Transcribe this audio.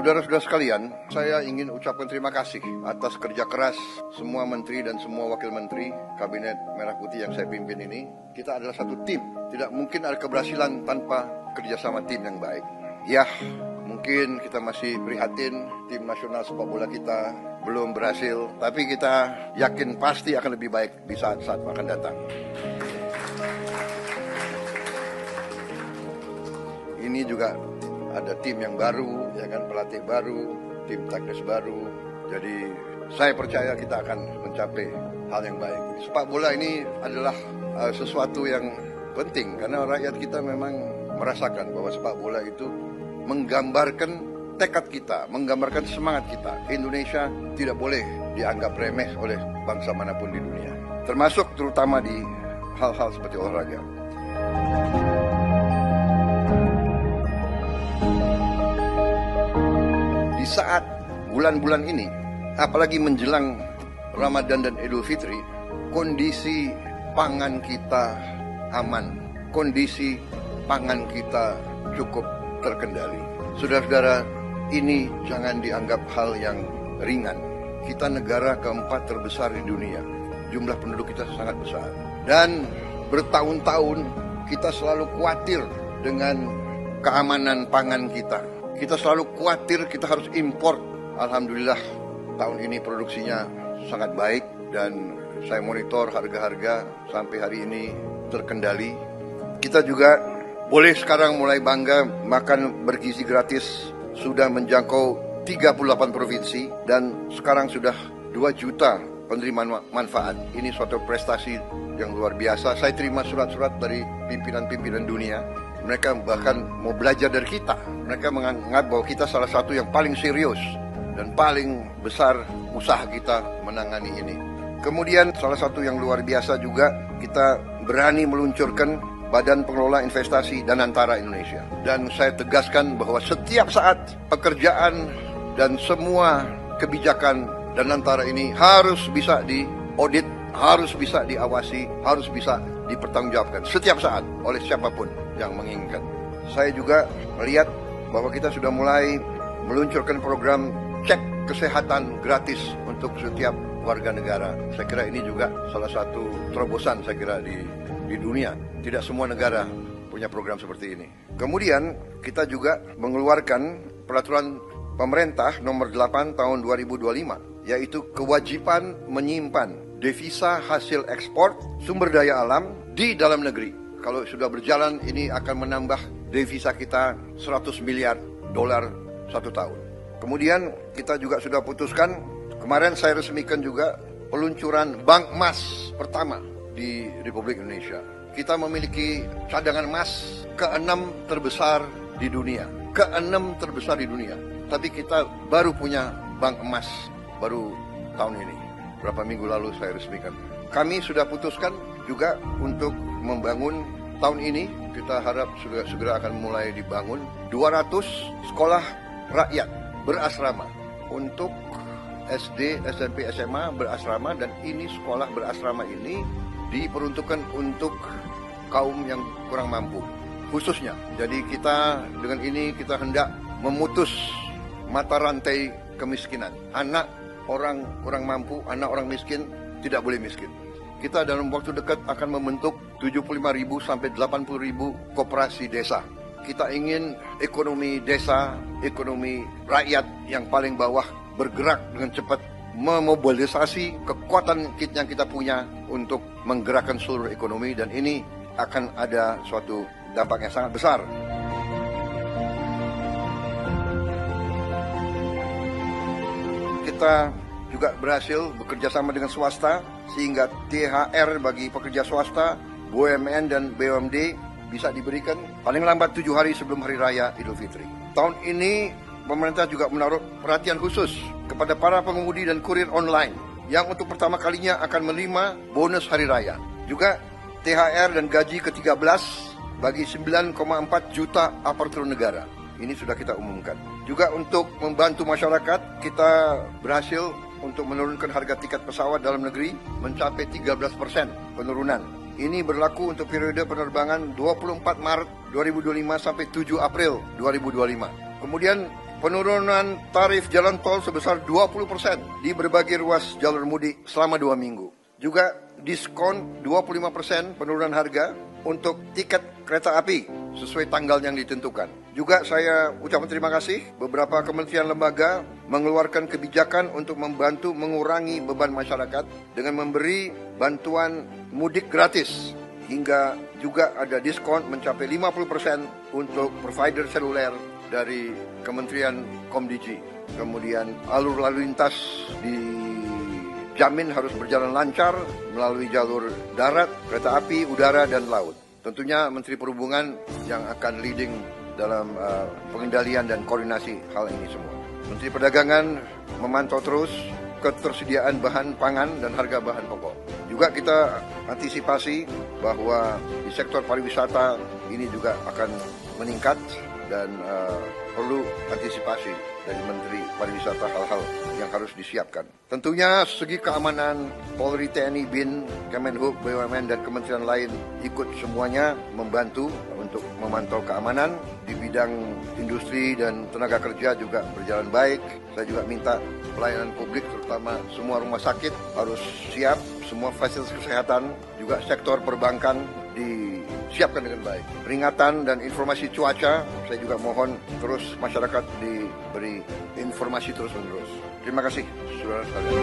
Saudara-saudara sekalian, saya ingin ucapkan terima kasih atas kerja keras semua menteri dan semua wakil menteri Kabinet Merah Putih yang saya pimpin ini. Kita adalah satu tim, tidak mungkin ada keberhasilan tanpa kerjasama tim yang baik. Ya, mungkin kita masih prihatin tim nasional sepak bola kita belum berhasil, tapi kita yakin pasti akan lebih baik di saat-saat akan datang. Ini juga ada tim yang baru, ya kan, pelatih baru, tim teknis baru. Jadi saya percaya kita akan mencapai hal yang baik. Sepak bola ini adalah sesuatu yang penting karena rakyat kita memang merasakan bahwa sepak bola itu menggambarkan tekad kita, menggambarkan semangat kita. Indonesia tidak boleh dianggap remeh oleh bangsa manapun di dunia, termasuk terutama di hal-hal seperti olahraga. Di saat bulan-bulan ini, apalagi menjelang Ramadan dan Idul Fitri, kondisi pangan kita aman, kondisi pangan kita cukup terkendali. Saudara-saudara, ini jangan dianggap hal yang ringan. Kita negara keempat terbesar di dunia, jumlah penduduk kita sangat besar, dan bertahun-tahun kita selalu khawatir dengan keamanan pangan kita. Kita selalu khawatir kita harus impor. Alhamdulillah tahun ini produksinya sangat baik dan saya monitor harga-harga sampai hari ini terkendali. Kita juga boleh sekarang mulai bangga makan bergizi gratis, sudah menjangkau 38 provinsi dan sekarang sudah 2 juta penerima manfaat. Ini suatu prestasi yang luar biasa. Saya terima surat-surat dari pimpinan-pimpinan dunia. Mereka bahkan mau belajar dari kita. Mereka menganggap bahwa kita salah satu yang paling serius dan paling besar usaha kita menangani ini. Kemudian salah satu yang luar biasa juga, kita berani meluncurkan Badan Pengelola Investasi Danantara Indonesia. Dan saya tegaskan bahwa setiap saat pekerjaan dan semua kebijakan Danantara ini harus bisa diaudit, harus bisa diawasi, harus bisa dipertanggungjawabkan setiap saat oleh siapapun yang menginginkan. Saya juga melihat bahwa kita sudah mulai meluncurkan program cek kesehatan gratis untuk setiap warga negara. Saya kira ini juga salah satu terobosan saya kira di dunia. Tidak semua negara punya program seperti ini. Kemudian kita juga mengeluarkan peraturan pemerintah nomor 8 tahun 2025, yaitu kewajiban menyimpan devisa hasil ekspor sumber daya alam di dalam negeri. Kalau sudah berjalan, ini akan menambah devisa kita 100 miliar dolar 1 tahun. Kemudian kita juga sudah putuskan, kemarin saya resmikan juga peluncuran bank emas pertama di Republik Indonesia. Kita memiliki cadangan emas ke-6 terbesar di dunia. Ke-6 terbesar di dunia. Tapi kita baru punya bank emas baru tahun ini. Berapa minggu lalu saya resmikan. Kami sudah putuskan juga untuk membangun tahun ini, kita harap segera akan mulai dibangun 200 sekolah rakyat berasrama untuk SD, SMP, SMA berasrama, dan ini sekolah berasrama ini diperuntukkan untuk kaum yang kurang mampu khususnya. Jadi kita dengan ini kita hendak memutus mata rantai kemiskinan. Anak orang kurang mampu, anak orang miskin tidak boleh miskin. Kita dalam waktu dekat akan membentuk 75.000 sampai 80.000 koperasi desa. Kita ingin ekonomi desa, ekonomi rakyat yang paling bawah bergerak dengan cepat, memobilisasi kekuatan yang kita punya untuk menggerakkan seluruh ekonomi, dan ini akan ada suatu dampak yang sangat besar. Kita juga berhasil bekerja sama dengan swasta sehingga THR bagi pekerja swasta, BUMN dan BUMD bisa diberikan paling lambat 7 hari sebelum Hari Raya Idul Fitri. Tahun ini pemerintah juga menaruh perhatian khusus kepada para pengemudi dan kurir online yang untuk pertama kalinya akan menerima bonus Hari Raya. Juga THR dan gaji ke-13 bagi 9,4 juta aparatur negara. Ini sudah kita umumkan. Juga untuk membantu masyarakat, kita berhasil untuk menurunkan harga tiket pesawat dalam negeri mencapai 13% penurunan. Ini berlaku untuk periode penerbangan 24 Maret 2025 sampai 7 April 2025. Kemudian penurunan tarif jalan tol sebesar 20% di berbagai ruas jalur mudik selama 2 minggu. Juga diskon 25% penurunan harga untuk tiket kereta api sesuai tanggal yang ditentukan. Juga saya ucapkan terima kasih beberapa kementerian lembaga mengeluarkan kebijakan untuk membantu mengurangi beban masyarakat dengan memberi bantuan mudik gratis, hingga juga ada diskon mencapai 50% untuk provider seluler dari Kementerian Komdiji. Kemudian alur lalu lintas dijamin harus berjalan lancar melalui jalur darat, kereta api, udara, dan laut. Tentunya Menteri Perhubungan yang akan leading dalam pengendalian dan koordinasi hal ini semua. Menteri Perdagangan memantau terus ketersediaan bahan pangan dan harga bahan pokok. Juga kita antisipasi bahwa di sektor pariwisata ini juga akan meningkat dan perlu antisipasi dari Menteri Pariwisata hal-hal yang harus disiapkan. Tentunya segi keamanan Polri, TNI, BIN, Kemenhub, BUMN, dan kementerian lain ikut semuanya membantu untuk memantau keamanan. Di bidang industri dan tenaga kerja juga berjalan baik. Saya juga minta pelayanan publik, terutama semua rumah sakit harus siap, semua fasilitas kesehatan, juga sektor perbankan disiapkan dengan baik. Peringatan dan informasi cuaca, saya juga mohon terus masyarakat diberi informasi terus-menerus. Terima kasih, saudara sekalian.